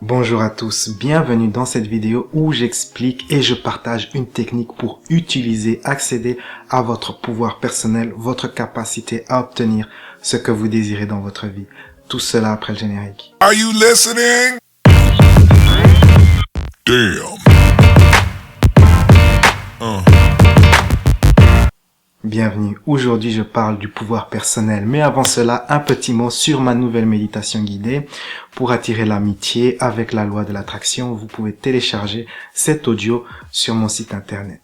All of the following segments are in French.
Bonjour à tous, bienvenue dans cette vidéo où j'explique et je partage une technique pour accéder à votre pouvoir personnel, votre capacité à obtenir ce que vous désirez dans votre vie. Tout cela après le générique. Are you listening? Damn. Bienvenue, aujourd'hui je parle du pouvoir personnel, mais avant cela, un petit mot sur ma nouvelle méditation guidée. Pour attirer l'amitié avec la loi de l'attraction, vous pouvez télécharger cet audio sur mon site internet.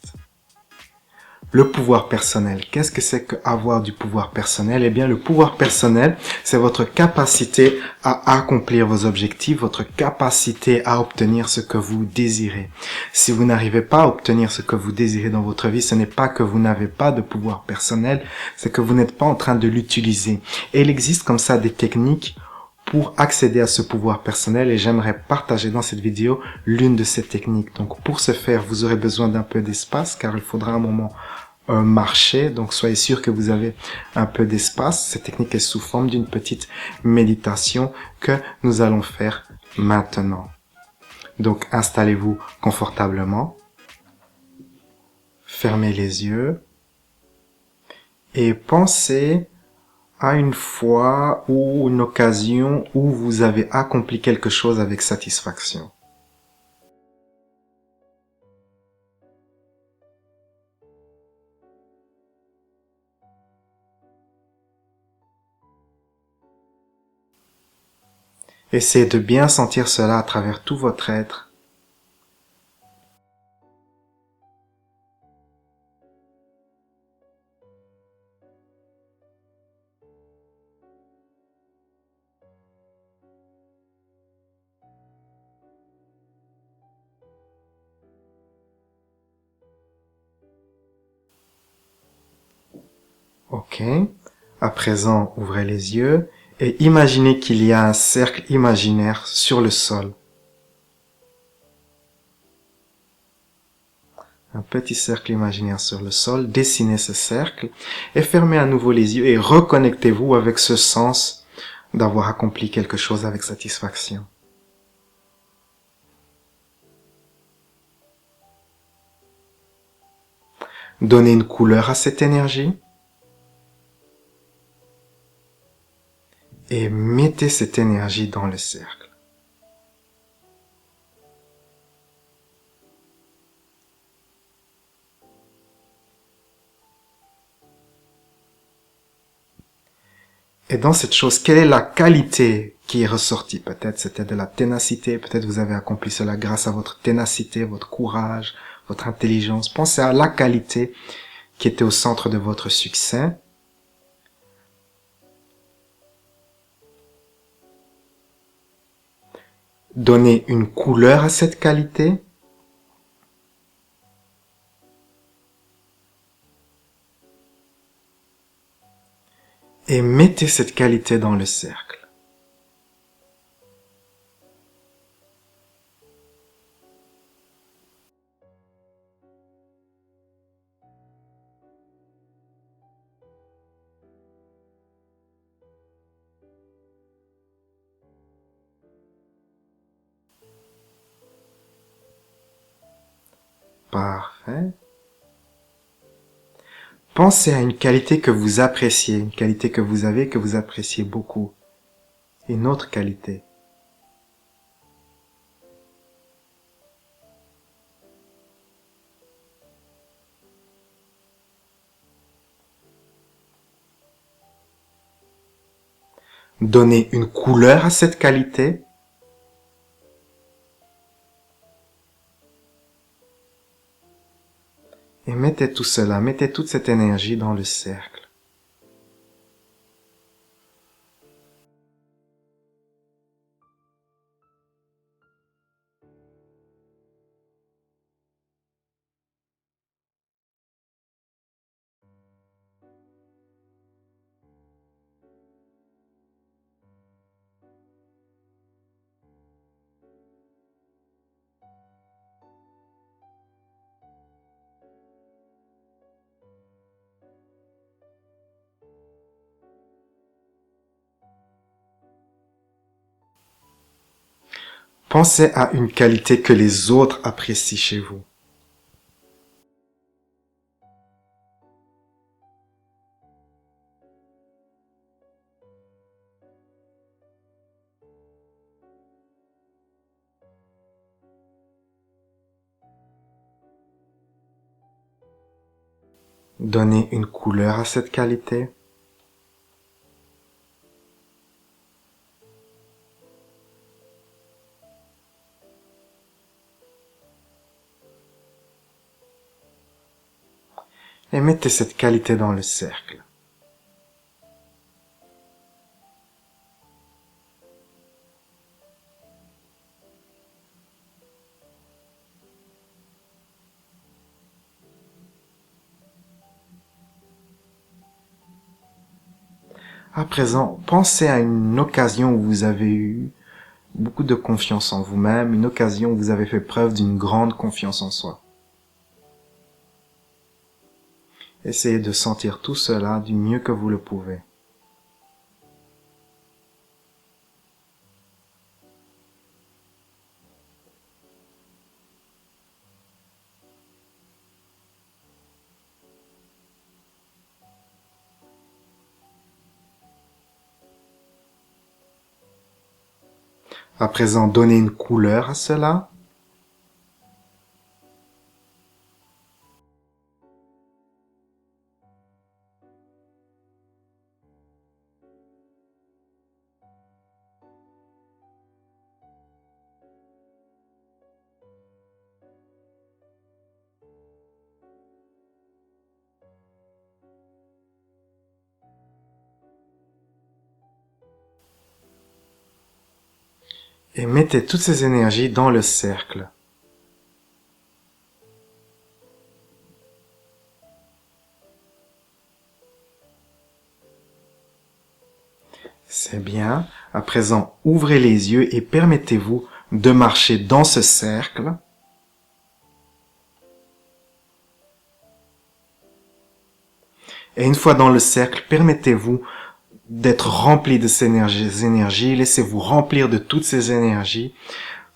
Le pouvoir personnel. Qu'est-ce que c'est qu'avoir du pouvoir personnel? Eh bien, le pouvoir personnel, c'est votre capacité à accomplir vos objectifs, votre capacité à obtenir ce que vous désirez. Si vous n'arrivez pas à obtenir ce que vous désirez dans votre vie, ce n'est pas que vous n'avez pas de pouvoir personnel, c'est que vous n'êtes pas en train de l'utiliser. Et il existe comme ça des techniques pour accéder à ce pouvoir personnel et j'aimerais partager dans cette vidéo l'une de ces techniques. Donc pour ce faire, vous aurez besoin d'un peu d'espace car il faudra un moment marcher. Donc soyez sûr que vous avez un peu d'espace. Cette technique est sous forme d'une petite méditation que nous allons faire maintenant. Donc installez-vous confortablement. Fermez les yeux et pensez à une fois ou une occasion où vous avez accompli quelque chose avec satisfaction. Essayez de bien sentir cela à travers tout votre être. Ok. À présent, ouvrez les yeux et imaginez qu'il y a un cercle imaginaire sur le sol. Un petit cercle imaginaire sur le sol. Dessinez ce cercle et fermez à nouveau les yeux et reconnectez-vous avec ce sens d'avoir accompli quelque chose avec satisfaction. Donnez une couleur à cette énergie. Et mettez cette énergie dans le cercle. Et dans cette chose, quelle est la qualité qui est ressortie? Peut-être c'était de la ténacité, peut-être vous avez accompli cela grâce à votre ténacité, votre courage, votre intelligence. Pensez à la qualité qui était au centre de votre succès. Donnez une couleur à cette qualité. Et mettez cette qualité dans le cercle. Parfait. Pensez à une qualité que vous appréciez, une qualité que vous avez, que vous appréciez beaucoup. Une autre qualité. Donnez une couleur à cette qualité. Et mettez tout cela, mettez toute cette énergie dans le cercle. Pensez à une qualité que les autres apprécient chez vous. Donnez une couleur à cette qualité. Et mettez cette qualité dans le cercle. À présent, pensez à une occasion où vous avez eu beaucoup de confiance en vous-même, une occasion où vous avez fait preuve d'une grande confiance en soi. Essayez de sentir tout cela du mieux que vous le pouvez. À présent, donnez une couleur à cela. Et mettez toutes ces énergies dans le cercle. C'est bien. À présent, ouvrez les yeux et permettez-vous de marcher dans ce cercle. Et une fois dans le cercle, permettez-vous d'être rempli de ces énergies. Laissez-vous remplir de toutes ces énergies.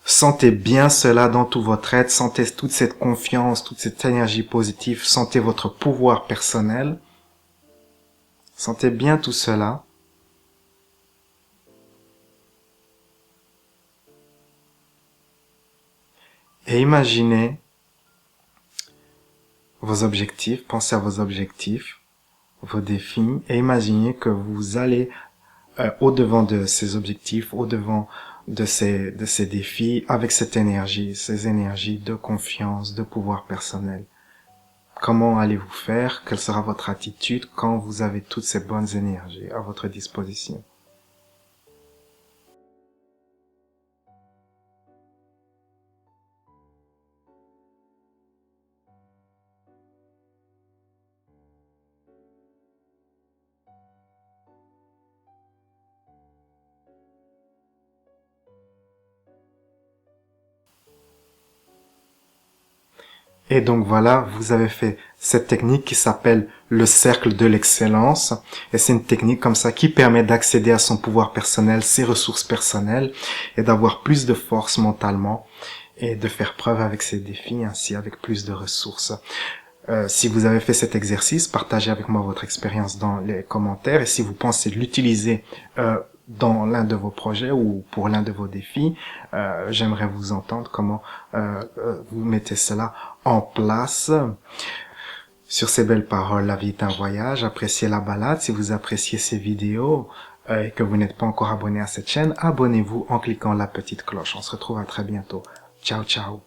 Sentez bien cela dans tout votre être. Sentez toute cette confiance, toute cette énergie positive. Sentez votre pouvoir personnel. Sentez bien tout cela. Et imaginez vos objectifs. Pensez à vos objectifs, vos défis. Et imaginez que vous allez au-devant de ces objectifs, au-devant de ces défis, avec cette énergie, ces énergies de confiance, de pouvoir personnel. Comment allez-vous faire? Quelle sera votre attitude quand vous avez toutes ces bonnes énergies à votre disposition? Et donc voilà, vous avez fait cette technique qui s'appelle le cercle de l'excellence. Et c'est une technique comme ça qui permet d'accéder à son pouvoir personnel, ses ressources personnelles et d'avoir plus de force mentalement et de faire preuve avec ses défis, ainsi avec plus de ressources. Si vous avez fait cet exercice, partagez avec moi votre expérience dans les commentaires. Et si vous pensez l'utiliser dans l'un de vos projets ou pour l'un de vos défis, j'aimerais vous entendre comment vous mettez cela en place. Sur ces belles paroles, la vie est un voyage. Appréciez la balade. Si vous appréciez ces vidéos et que vous n'êtes pas encore abonné à cette chaîne, abonnez-vous en cliquant la petite cloche. On se retrouve à très bientôt. Ciao, ciao.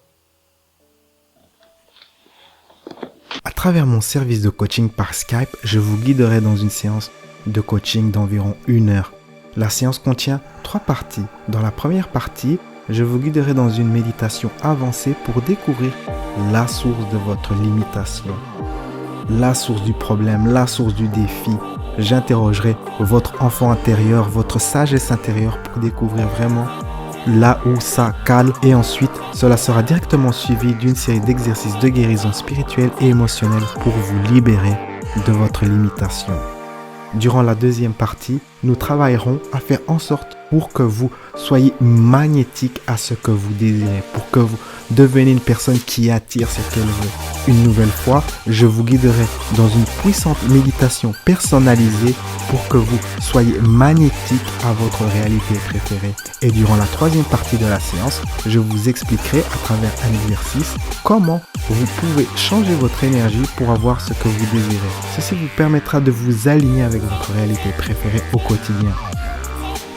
À travers mon service de coaching par Skype, je vous guiderai dans une séance de coaching d'environ 1 heure. La séance contient 3 parties. Dans la première partie, je vous guiderai dans une méditation avancée pour découvrir la source de votre limitation, la source du problème, la source du défi. J'interrogerai votre enfant intérieur, votre sagesse intérieure pour découvrir vraiment là où ça cale. Et ensuite, cela sera directement suivi d'une série d'exercices de guérison spirituelle et émotionnelle pour vous libérer de votre limitation. Durant la deuxième partie, nous travaillerons à faire en sorte pour que vous soyez magnétique à ce que vous désirez, pour que vous deveniez une personne qui attire ce qu'elle veut. Une nouvelle fois, je vous guiderai dans une puissante méditation personnalisée pour que vous soyez magnétique à votre réalité préférée. Et durant la troisième partie de la séance, je vous expliquerai à travers un exercice comment vous pouvez changer votre énergie pour avoir ce que vous désirez. Ceci vous permettra de vous aligner avec votre réalité préférée au quotidien.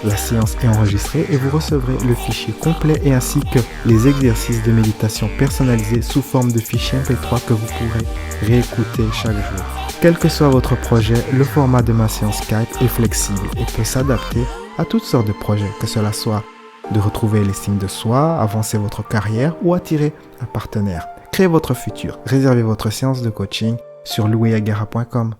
La séance est enregistrée et vous recevrez le fichier complet et ainsi que les exercices de méditation personnalisés sous forme de fichier MP3 que vous pourrez réécouter chaque jour. Quel que soit votre projet, le format de ma séance Skype est flexible et peut s'adapter à toutes sortes de projets, que cela soit de retrouver l'estime de soi, avancer votre carrière ou attirer un partenaire. Créez votre futur, réservez votre séance de coaching sur louisagara.com.